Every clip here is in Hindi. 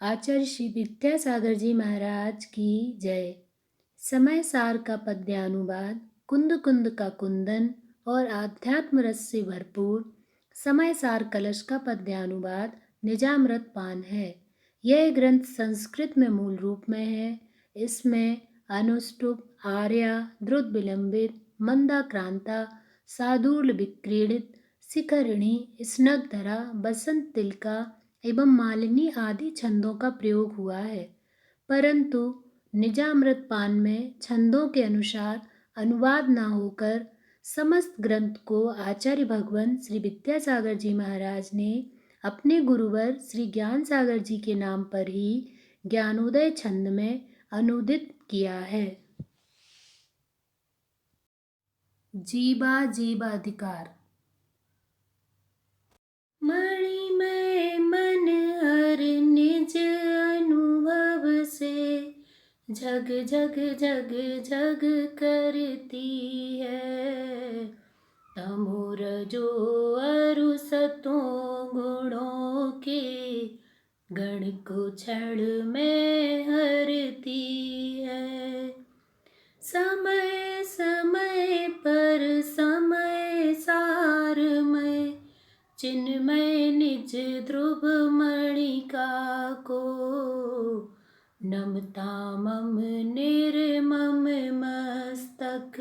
आचार्य श्री विद्यासागर जी महाराज की जय। समय सार का पद्यानुवाद कुंद कुंद का कुंदन और आध्यात्म रस से भरपूर समय सार कलश का पद्यानुवाद निजामृत पान है। यह ग्रंथ संस्कृत में मूल रूप में है। इसमें अनुष्टुप, आर्या, द्रुत विलंबित, मंदाक्रांता, सादूल विक्रीडित, शिखरिणी, स्नग्धरा, बसंत तिलका एवं मालिनी आदि छंदों का प्रयोग हुआ है, परंतु निजामृत पान में छंदों के अनुसार अनुवाद न होकर समस्त ग्रंथ को आचार्य भगवान श्री विद्यासागर जी महाराज ने अपने गुरुवर श्री ज्ञान सागर जी के नाम पर ही ज्ञानोदय छंद में अनुदित किया है। जीवा जीवाधिकार। मणिमय मन हर निज अनुभव से झग झग झग झग करती है। तमो रजो अरु सतों गुणों के गण को क्षण में हरती है। समय समय पर समय सार में चिन्मय निज ध्रुव मणिका को नमता मम निर्मम मस्तक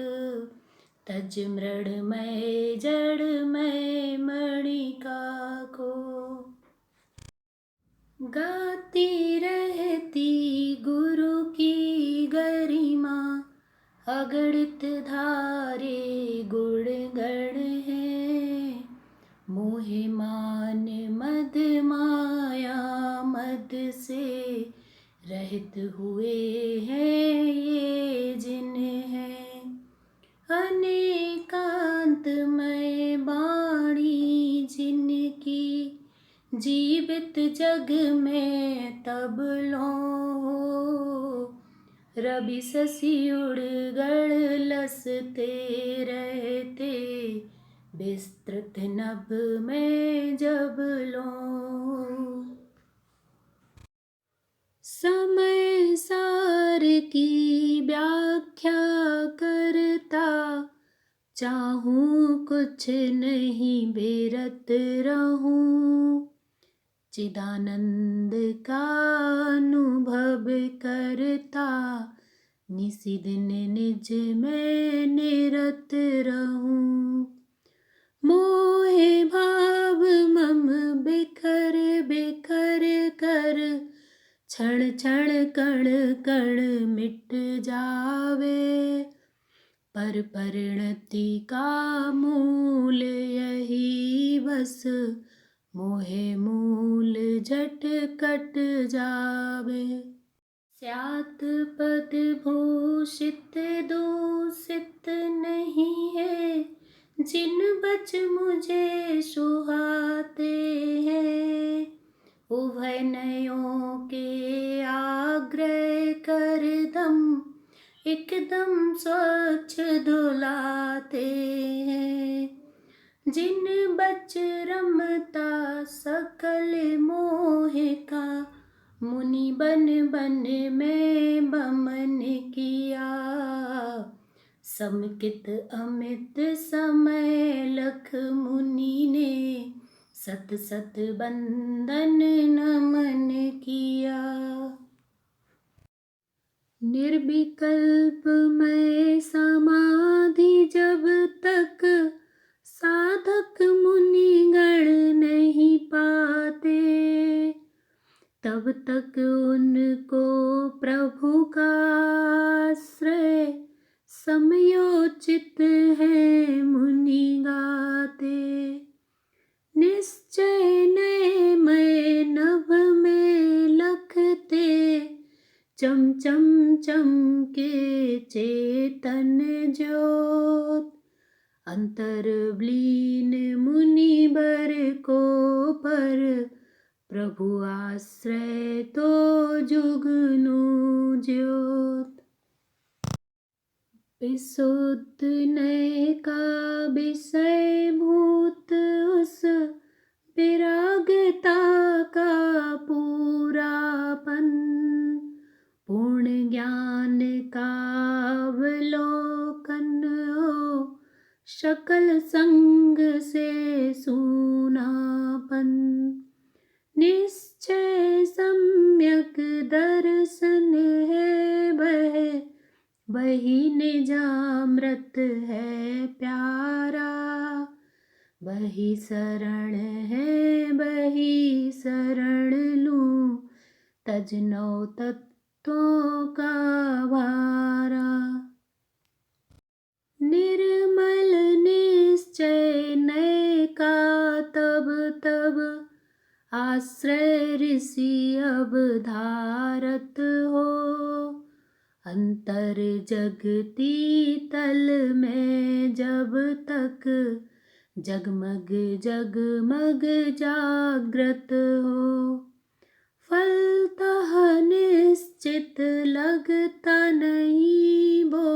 तज मृणमय जड़मय मणिका को। गाती रहती गुरु की गरिमा अगणित धारे गुण गण है। मोहे मान मद माया मद से रहित हुए हैं ये जिन हैं। अनेकांतमय वाणी जिनकी जीवित जग में तब लो। रवि शशि उड़ गड़ लसते रहते विस्तृत नभ में जब लो। समय सार की व्याख्या करता चाहूं कुछ नहीं बेरत रहूं। चिदानंद का अनुभव करता निसी दिन निज में निरत रहूं। मोहे भाव मम बिखर बिखर कर क्षण क्षण कण कण मिट जावे। पर परिणति का मूल यही बस मोहे मूल झट कट जावे। स्यात पद भूषित दूषित नहीं है जिन बच मुझे सुहाते हैं। उभय नयों के आग्रह कर दम एकदम स्वच्छ धुलाते हैं। जिन बच रमता सकल मोह का मुनि बन बन में बमन किया। समकित अमित समय लख मुनि ने सत सत बंदन नमन किया। निर्विकल्प मैं समाधि जब तक साधक मुनि गण नहीं पाते तब तक उनको प्रभु का आश्रय समयोचित है मुनि गाते। निश्चय नए मैं नभ में लखते चम चम चमके चेतन ज्योत। अंतर ब्लीन मुनि बर को पर प्रभु आश्रय तो जुगनू ज्योत। विशुद्ध नय का विषय भूत उस विरागता का पूरा शकल संग से सूनापन, निश्चय सम्यक दर्शन है वही निजामृत है प्यारा, वही शरण है वही शरण लूं, तज नौ तत्वों का भारा। निर्मल निश्चय नय का तब तब, आश्रय ऋषि अब धारत हो, अंतर जगती तल में जब तक, जगमग जगमग जागृत हो। फलतः निश्चित लगता नहीं वो,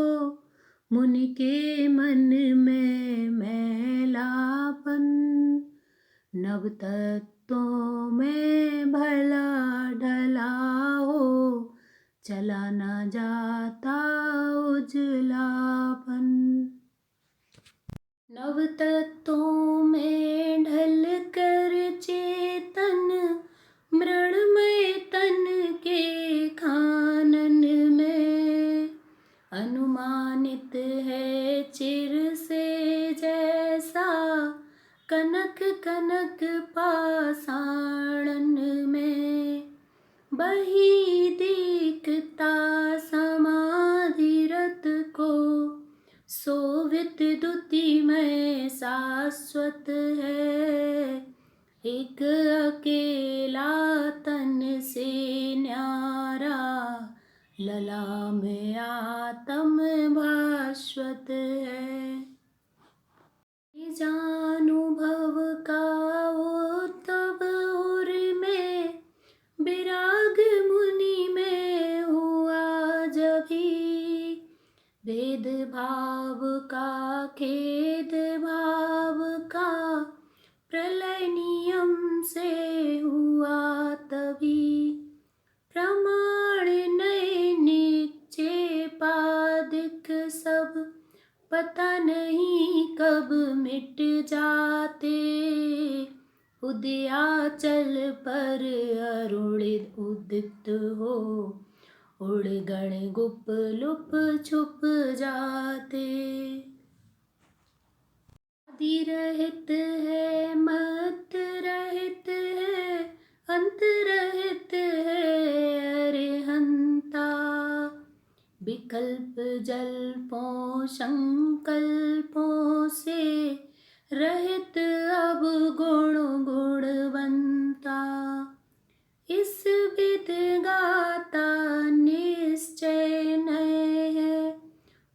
मुनि के मन में मैलापन, नव तत्वों में भला ढला हो, चला न जाता उजलापन। नव तत्वों में ढल कर चेतन, मृण्मय तन के खानन में, अनुमानित है चिर से जैसा, कनक कनक पाषाणन में, वही दीखता समाधिरत को, सोवित द्युतिमय शाश्वत है, एक अकेला तन से न्यारा, लला में आत्म भास्वत है। निजानुभव का वो तब उर में, विराग मुनि में हुआ जभी, भेद भाव का खेद भाव का, प्रलय नियम से हुआ तभी, प्रमाण नए निक्षेपादिक सब, पता नहीं कब मिट जाते, उदयाचल पर अरुणित उदित हो, उड़गण गुप लुप छुप जाते। आदि रहित है मत रहित है, अंत रहित है अरिहंता, विकल्प जल्पों संकल्पों से, रहित अब गुण गुणवंता, इस विद गाता निश्चय नय है,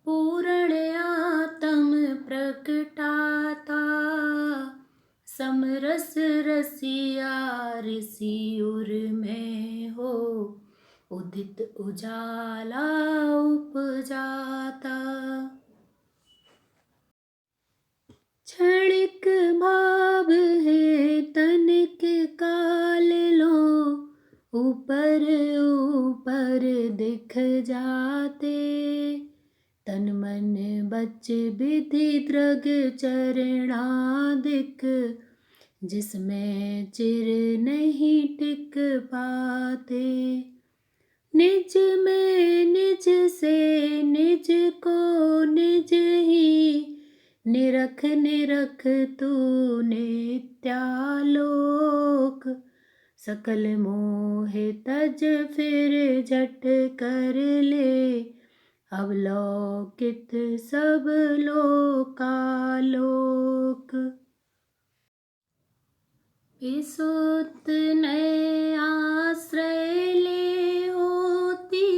पूर्ण आत्म प्रकटाता, समरस रसिया ऋषि उर में हो, उदित उजाला उपजाता। क्षणिक भाव है तनिक काल लो, ऊपर ऊपर दिख जाते, तन मन बच विधि दृग चरणादिक, जिसमें चिर नहीं टिक पाते, निज में निज से निज को निज ही, निरख निरख तू नित्यालोक, सकल मोह तज फिर झट कर ले, अवलोकित सब लोकालोक। विशुद्ध नए आश्रय ले होती,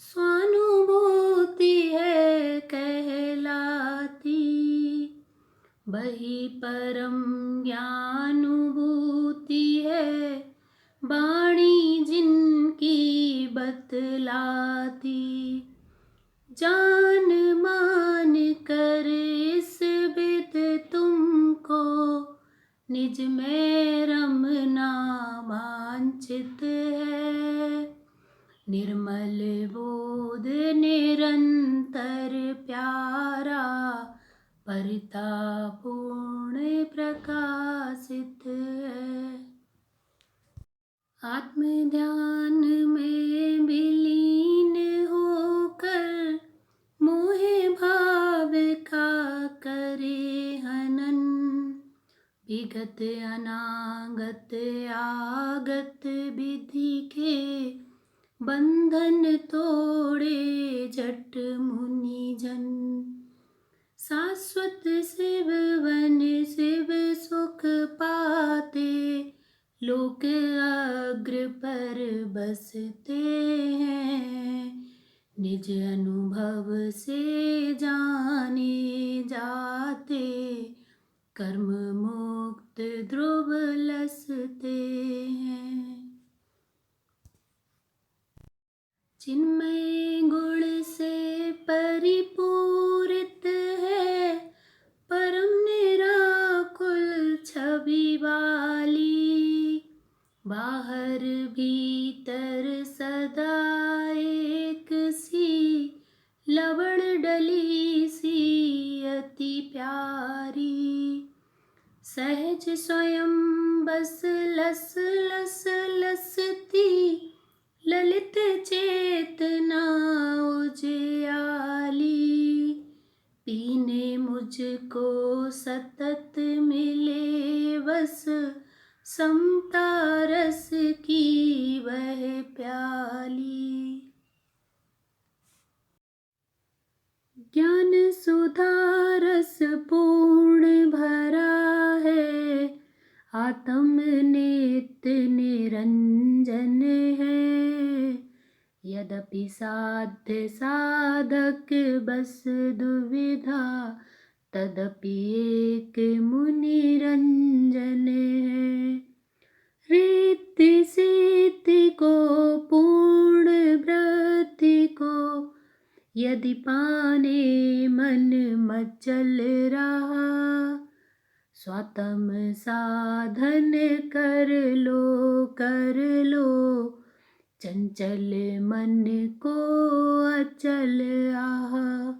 स्वानुभूति है कहलाती, वही परम ज्ञानुभूति है, वाणी जिनकी बतलाती, जान मान कर इस विद तुमको, निज में रमना वांछित है, निर्मल बोध निरंतर प्यारा, परितापूर्ण प्रकाशित है। आत्मध्यान में विलीन होकर मोहे भाव का करे हनन। विगत अनागत आगत विधि के बंधन तोड़े जट मुनि जन। शाश्वत शिव वन शिव सुख पाते लोक अग्र पर बसते हैं। निज अनुभव से जाने जाते कर्म मुक्त ध्रुव लसते हैं। चिन्मय गुण से परिपूरित है परम निराकुल छवि वाली। बाहर भीतर सदा एक सी लवण डली सी अति प्यारी। सहज स्वयं बस लस लस लसती ललित चेतना उजियाली। पीने मुझको सतत मिले बस समता रस की वह प्याली। ज्ञान सुधा रस पूर्ण भरा है आत्म नित्य निरंजन है। यद्यपि साध्य साधक बस दुविधा तदपि एक मुनि रंजन है। रिद्धि सिद्धि को पूर्ण वृद्धि को यदि पाने मन मचल रहा। स्वतम साधन कर लो चंचल मन को अचल आहा।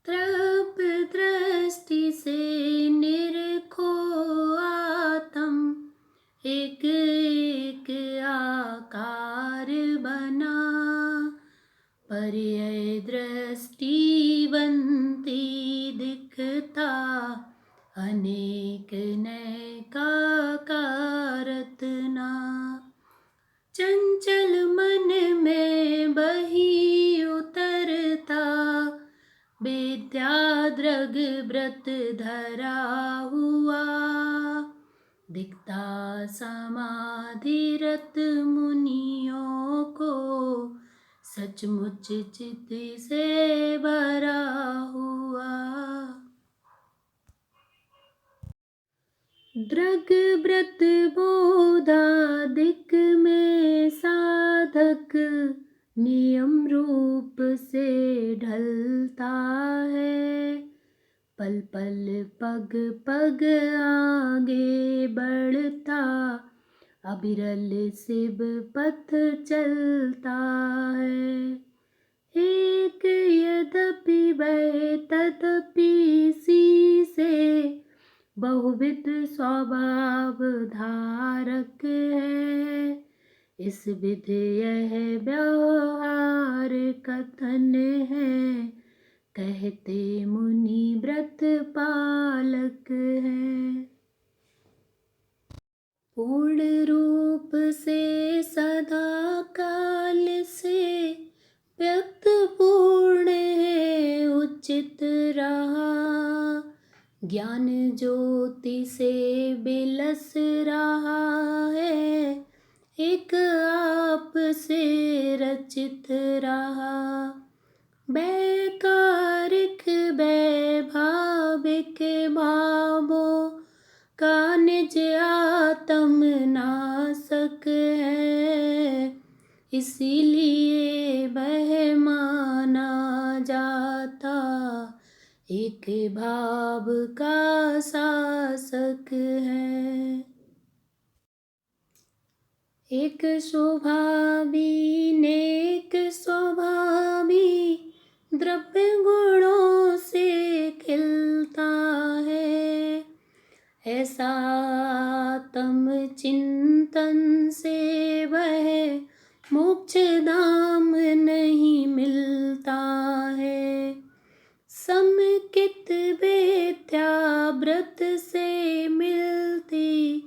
त्रप दृष्टि से निरखो आत्म एक एक आकार बना। पर्याय दृष्टि बनती दिखता अनेक नैका कारत ना। चंचल मन में बही उतरता विद्या दृग व्रत धरा हुआ। दिखता समाधिरत मुनियों को सचमुच चित से भरा हुआ। दृग व्रत बोधा दिक में साधक नियम रूप से ढलता है। पल पल पग पग आगे बढ़ता अविरल शिव पथ चलता है। एक यद्यपि वह तदपि सी से बहुविध स्वभाव धारक है। इस विधि यह व्यवहार कथन है कहते मुनि व्रत पालक है। पूर्ण रूप से सदा काल से व्यक्त पूर्ण है उचित रहा। ज्ञान ज्योति से बिलस रहा है एक आप से रचित रहा। वैकारिक वैभाविक भावों का निज आत्म नासक है। इसीलिए वह माना जाता एक भाव का शासक है। एक स्वभावी नेक स्वभावी द्रव्य गुणों से खिलता है। ऐसा तम चिंतन से वह मोक्ष धाम नहीं मिलता है। समकित वेत्या व्रत से मिलती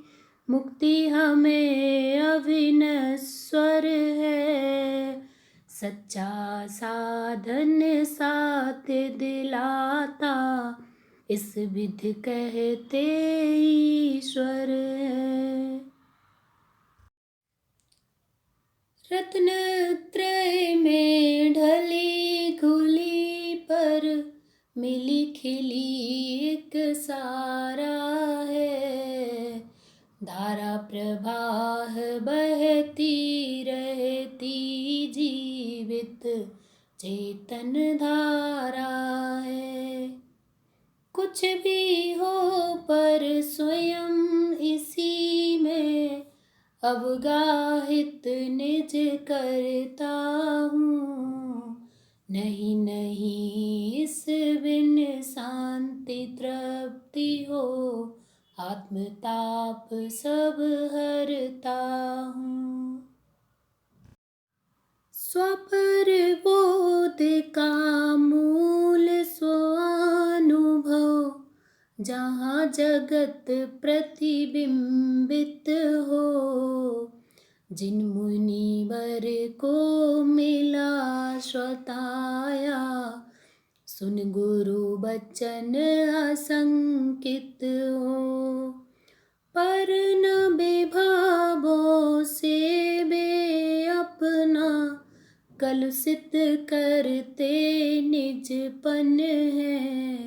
मुक्ति हमें अविनश्वर है। सच्चा साधन साथ दिलाता इस विधि कहते ईश्वर है। रत्नत्रय में ढली घुली पर मिली खिली एक सारा है। धारा प्रवाह बहती रहती जीवित चेतन धारा है। कुछ भी हो पर स्वयं इसी में अवगाहित निज करता हूँ। नहीं नहीं इस बिन शांति तृप्ति हो, आत्मताप सब हरता हूँ। स्वपर बोध का मूल स्वानुभव, जहाँ जगत प्रतिबिंबित हो। जिन मुनिवर को मिला श्रोताया, सुन गुरु बचन असंकित हो। पर न बेभावों से बे अपना कलुषित करते निजपन है।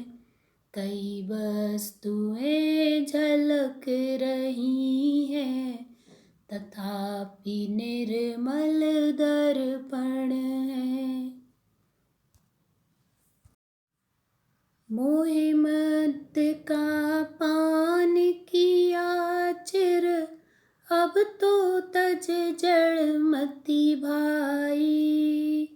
कई वस्तुएं झलक रही हैं, तथापि निर्मल दर्पण है। मोह मद का पान किया चिर, अब तो तज जड़ मति भाई।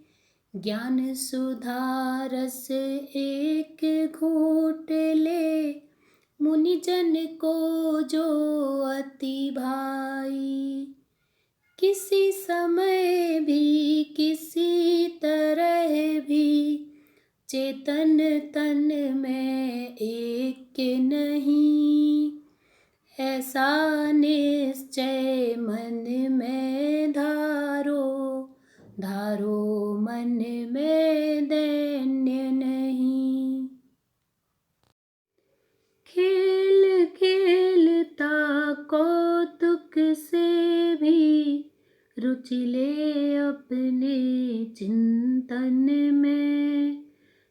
ज्ञान सुधा रस एक घूंट ले, मुनिजन को जो अति भाई। किसी समय भी किसी तरह भी चेतन तन में एक नहीं। ऐसा निश्चय मन में धारो, धारो मन में दैन्य नहीं। खेल खेलता कौतुक से भी रुचि ले अपने चिंतन में।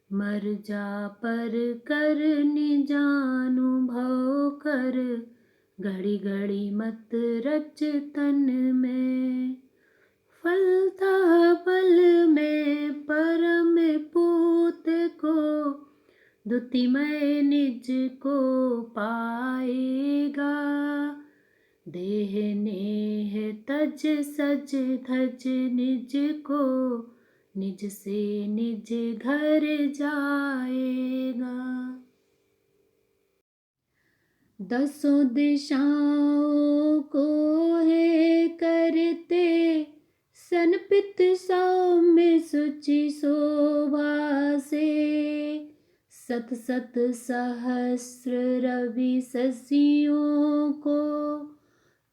मर जा पर कर निजानुभव कर, घड़ी घड़ी मत रच तन में। फलता बल में परम पूत को, द्युतिमय निज को पाएगा। देह नेह तज सज धज निज को, निज से निज घर जाएगा। दसों दिशाओं को है करते सनपित सौम्य शुचि शोभा से। सत सत सहस्र रवि शशियों को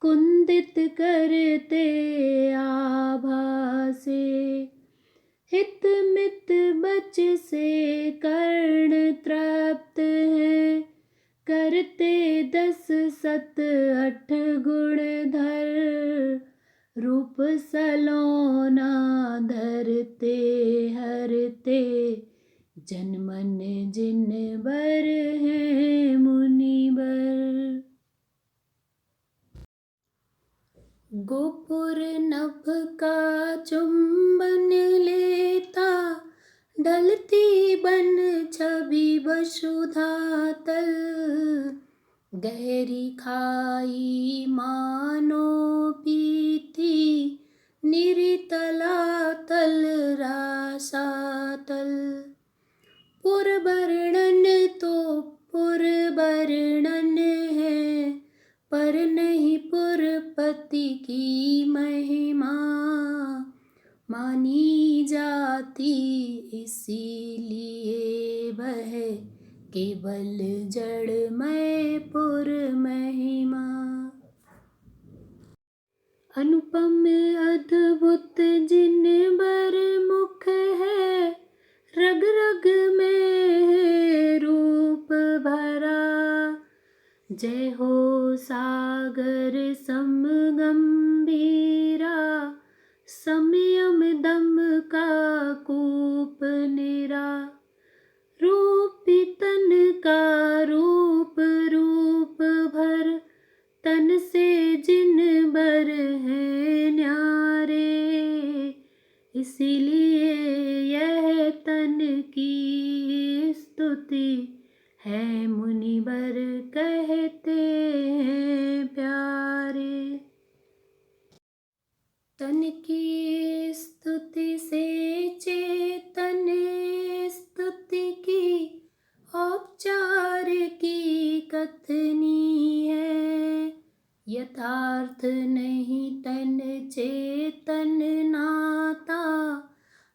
कुंदित करते आभा से। हित मित बच से कर्ण तृप्त है, करते दस सत अठ गुण धर। रूप सलोना धरते हरते, जन मन जिन बर है मुनिवर। गोपुर नभ का चुंबन लेता, ढलती बन छवि वसुधा तल। गहरी खाई मानो पीती, निरितला तल रासा तल। गणपति की महिमा मानी जाती, इसीलिए वह केवल जड़मय पुर महिमा। अनुपम अद्भुत जिन बर मुख है, रग रग में है रूप भरा। जय हो सागर सम गंभीरा, संयम दम का कूप निरा। रूप तन का रूप रूप भर, तन से जिन बर है न्यारे। इसीलिए यह तन की स्तुति है, मुनिवर कहते हैं प्यारे। तन की स्तुति से चेतन स्तुति की औपचार की कथनी है। यथार्थ नहीं तन चेतन नाता,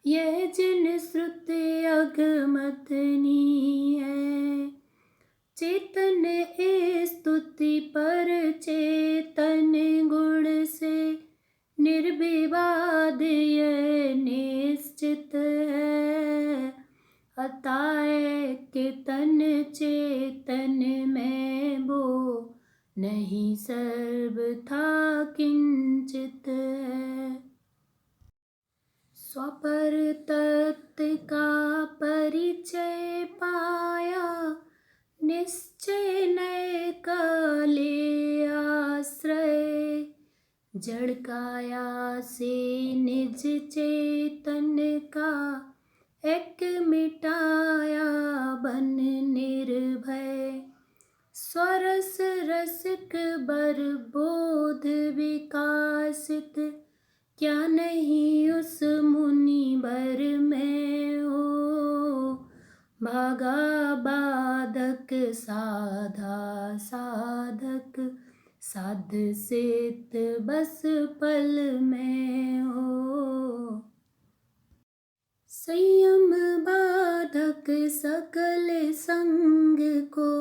यह जिन श्रुति अगमथनी है। चेतन ए स्तुति पर चेतन गुण से, निर्विवाद यह निश्चित है। अतः के तन चेतन में वो नहीं सर्वथा किंचित है। स्वपर तत्व का परिचय पाया, निश्चय नए का ले आश्रय। जड़ काया से निज चेतन का, एक मिटाया बन निर्भय। स्वरस रसिक बर बोध विकासित, क्या नहीं उस मुनि बर में हो। भागा बाधक साधा साधक, साध सिद्ध बस पल में हो। संयम बाधक सकल संग को,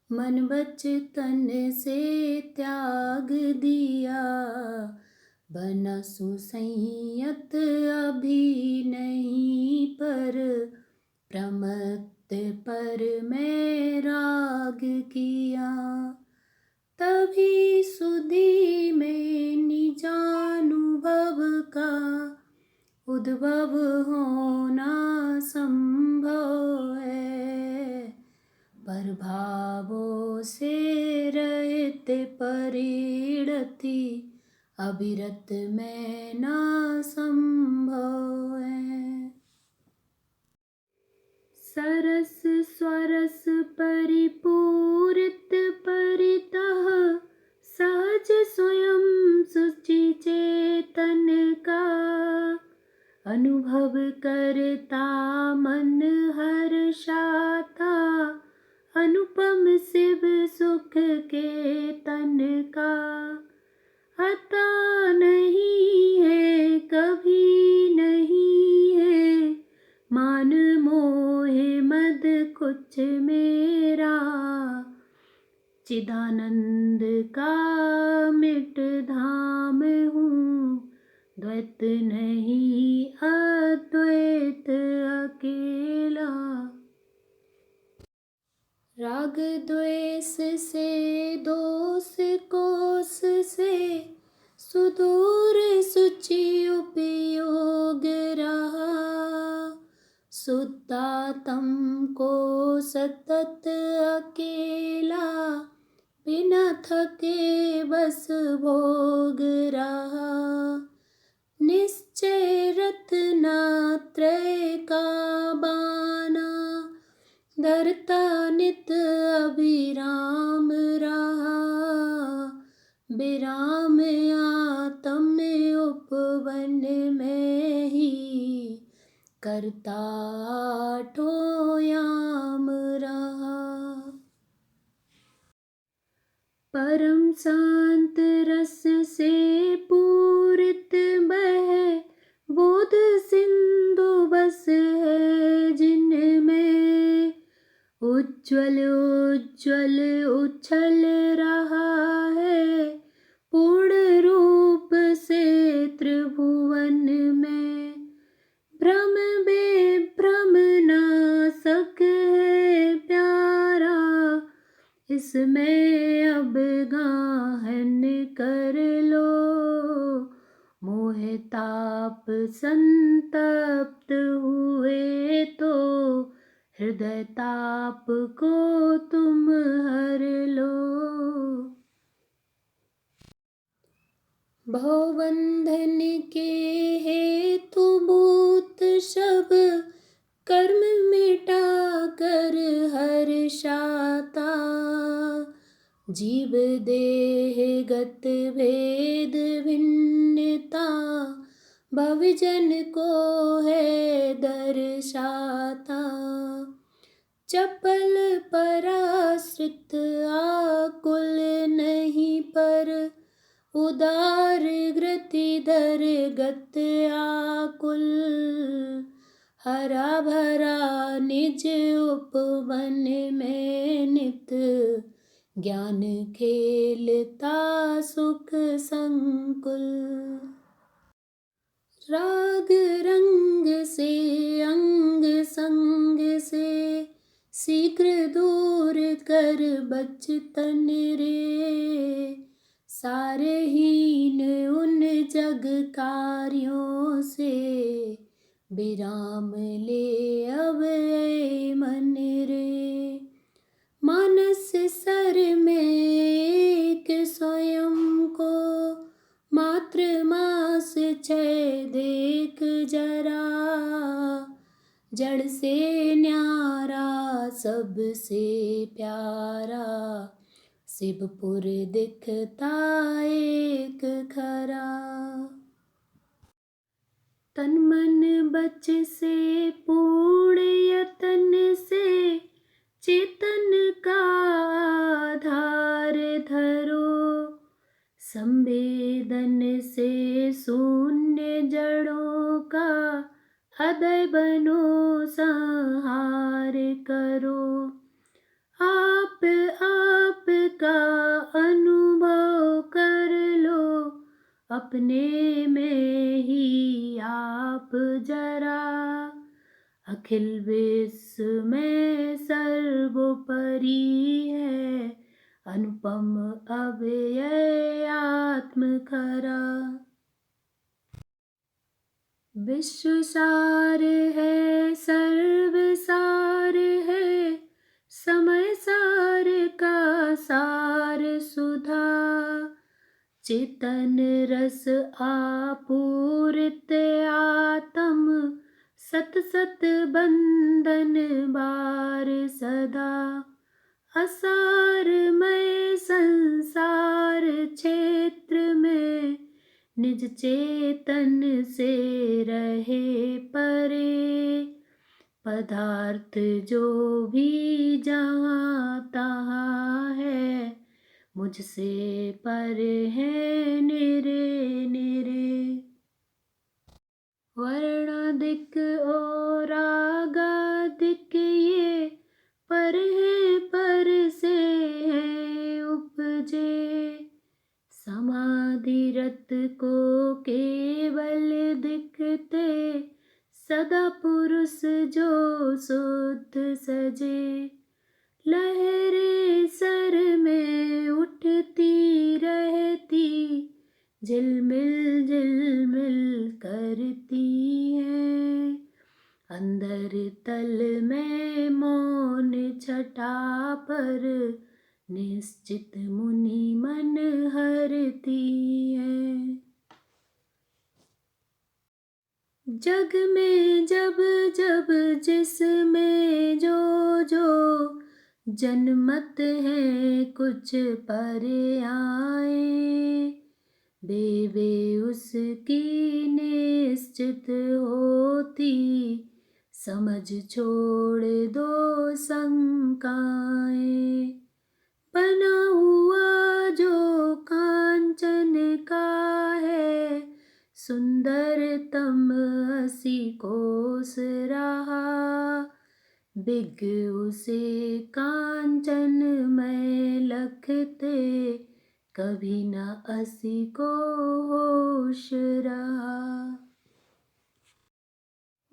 मन बचतन से त्याग दिया। बना सुसंयत अभी नहीं, पर प्रमत्त पर में राग किया। तभी सुधि में निजानुभव का, उद्भव होना संभव है। पर भावों से रहित परिणति, अविरत में ना संभव है। सरस स्वरस परिपूरित परितः, सहज स्वयं शुचि चेतन का। अनुभव करता मन हर्षाता, अनुपम शिव सुख के तन का। अता नहीं है कभी नहीं है, मान मोह मद कुछ मेरा। चिदानंद का मिट धाम हूँ, द्वैत नहीं अद्वैत अकेला। राग द्वेष से दोष कोष से, सुदूर शुचि उपयोग रहा। शुद्धात्म को सतत अकेला, बिना थके बस भोग रहा। निश्चय रत्नात्रय का बाना, धरता नित अभिराम रहा। विराम आत्म उपवन में ही, करता आठों याम रहा। परम शांत रस से पूरित बहे बोध सिंधु बस है जिनमें, उज्ज्वल उज्ज्वल उछल रहा है पूर्ण रूप से त्रिभुवन में। भ्रम बेभ्रम नासक है प्यारा, इसमें अब गाहन कर लो। मोह ताप संतप्त हुए तो हृदय ताप को तुम हर लो। भवबंधन के हेतु भूत शब कर्म मिटा कर हर्षाता, जीव देह गत भेद भिन्नता भवजन को है दर्शाता। चपल पराश्रित आकुल नहीं पर उदार गृतिधर गत आकुल, हरा भरा निज उपवन में नित ज्ञान खेलता सुख संकुल। राग रंग से अंग संग से शीघ्र दूर कर बचतन रे, सारे हीन उन जग कार्यों से विराम ले अब ऐ मन रे। मानस सर में एक स्वयं को मात्र मास छय देख जरा, जड़ से न्यारा सबसे प्यारा शिवपुर दिखता एक खरा। तन मन बच से पूर्ण यतन से चेतन का आधार धरो, संवेदन से शून्य जड़ों का अदय बनो संहार करो। आप का अनुभव कर लो अपने में ही आप जरा, अखिल विश्व में सर्वोपरि है अनुपम अव्यय आत्म खरा। विश्व सार है सर्वसार है, समय सार का सार सुधा, चेतन रस आपूरित आत्म सत सत बंधन बार सदा। असार में संसार क्षेत्र में निज चेतन से रहे परे, पदार्थ जो भी जहाँ तहाँ है मुझसे पर है निरे निरे। वर्णाधिक और रागाधिक ये पर है पर से है उपजे, समाधि रत को केवल दिखते सदा पुरुष जो शुद्ध सजे। लहरें सर में उठती रहती झिलमिल झिलमिल करती हैं, अंदर तल में मौन छटा पर निश्चित मुनि मन हरती है। जग में जब जब जिसमें जो जो जनमत है कुछ पर आए, वे उसकी निश्चित होती समझ छोड़ दो शंकाएं। बना हुआ जो कांचन का है, सुंदरतम हंसी कोस रहा। बिग उसे कांचन में लखते, कभी न हंसी को होश रहा।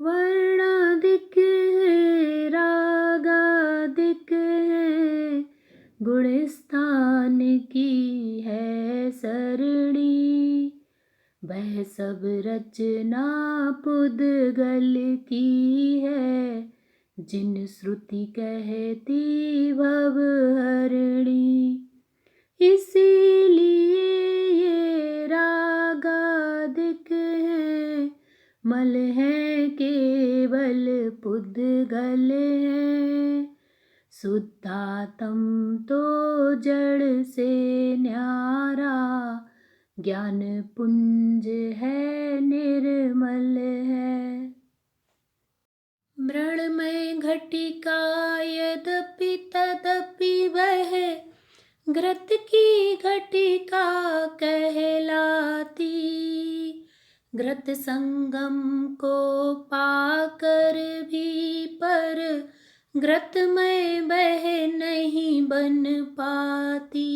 वर्णाधिक है रागाधिक है, गुण स्थान की है सरणी। वह सब रचना पुद्गल की है, जिन श्रुति कहती भवहरिणी। इसीलिए ये रागाधिक है, मल है केवल पुद्गल है। शुद्धात्म तो जड़ से न्यारा, ज्ञान पुंज है निर्मल है। मृण्मय घटिका यद्यपि तदपि वह, घृत की घटिका कहलाती। घृत संगम को पाकर भी पर, घृतमय वह नहीं बन पाती।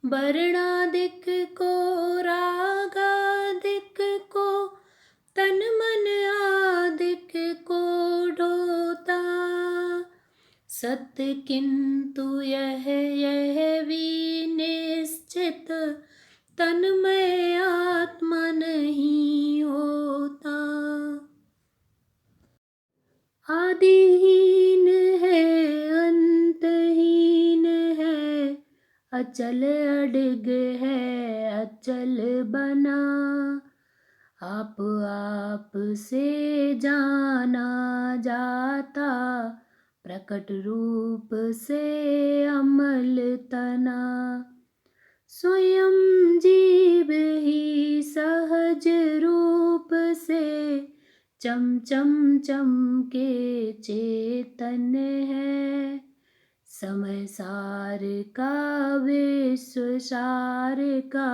वर्णाधिक को रागाधिक को, तन मन आदिक को ढोता। सत्य किंतु यह भी निश्चित, तन में आत्मा नहीं होता। आदिहीन है अंतहीन है, अचल अडिग है अचल बना। आप से जाना जाता, प्रकट रूप से अमल तना। स्वयं जीव ही सहज रूप से, चम चम चमके चेतन है। समय सार का विश्व सार का,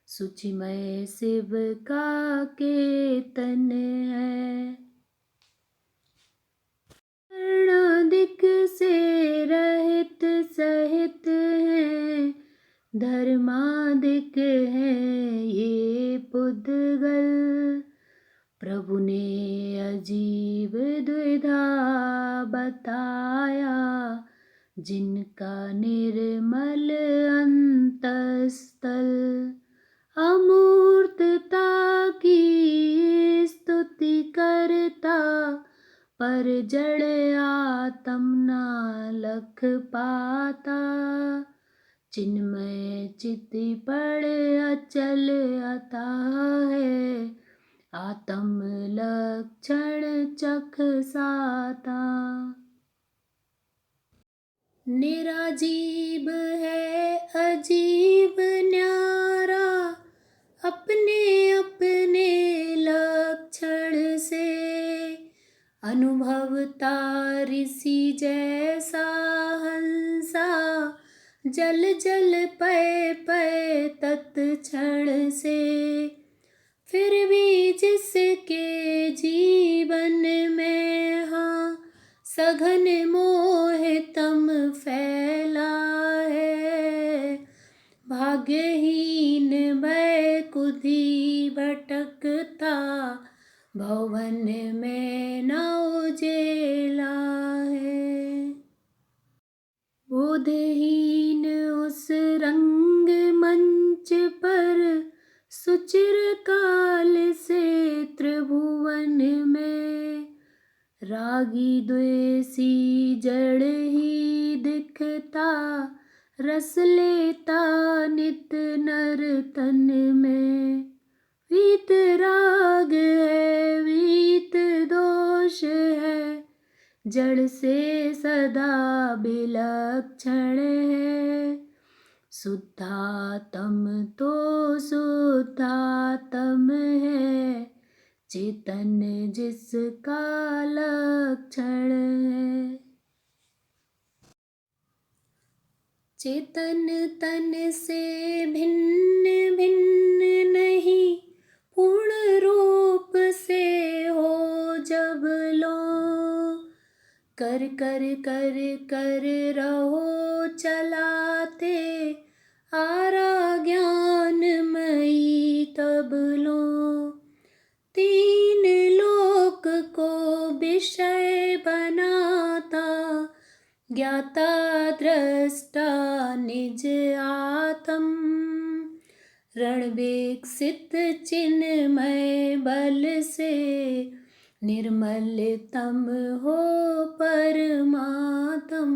सुचिमय शिव का केतन है। वर्णाधिक से रहित सहित है, धर्माधिक है ये पुद्गल। प्रभु ने अजीब द्विधा बताया, जिनका निर्मल अंतस्थल। अमूर्तता की स्तुति करता, पर जड़ आत्म ना लख पाता। चिन्मय चिति पड़ अचल अतः है, आत्म लक्षण चख साता। निराजीव है अजीब न्यारा, अपने अपने लक्षण से। अनुभवता ऋषि जैसा हंसा, जल जल पय पय तत्क्षण से। फिर भी जिसके जीवन में हाँ, सघन मोह तम फैला है। भाग्यहीन भय कुधी भटकता, भवन में न उजेला है। बोधहीन उस रंग मंच पर, सुचिर काल से त्रिभुवन में। रागी द्वेषी जड़ ही दिखता, रस लेता नित नर तन में। वीत राग है वीत दोष है, जड़ से सदा विलक्षण है। शुद्धात्म तो शुद्धात्म है, चेतन जिसका लक्षण है। चेतन तन से भिन्न भिन्न नहीं, पूर्ण रूप से हो जब लो। कर कर कर कर रहो चलाते, आरा ज्ञानमयी तब लो। तीन लोक को विषय बनाता, ज्ञाता दृष्टा निज आत्म। रण विकसित चिन्मय बल से, निर्मल तम हो परमात्म।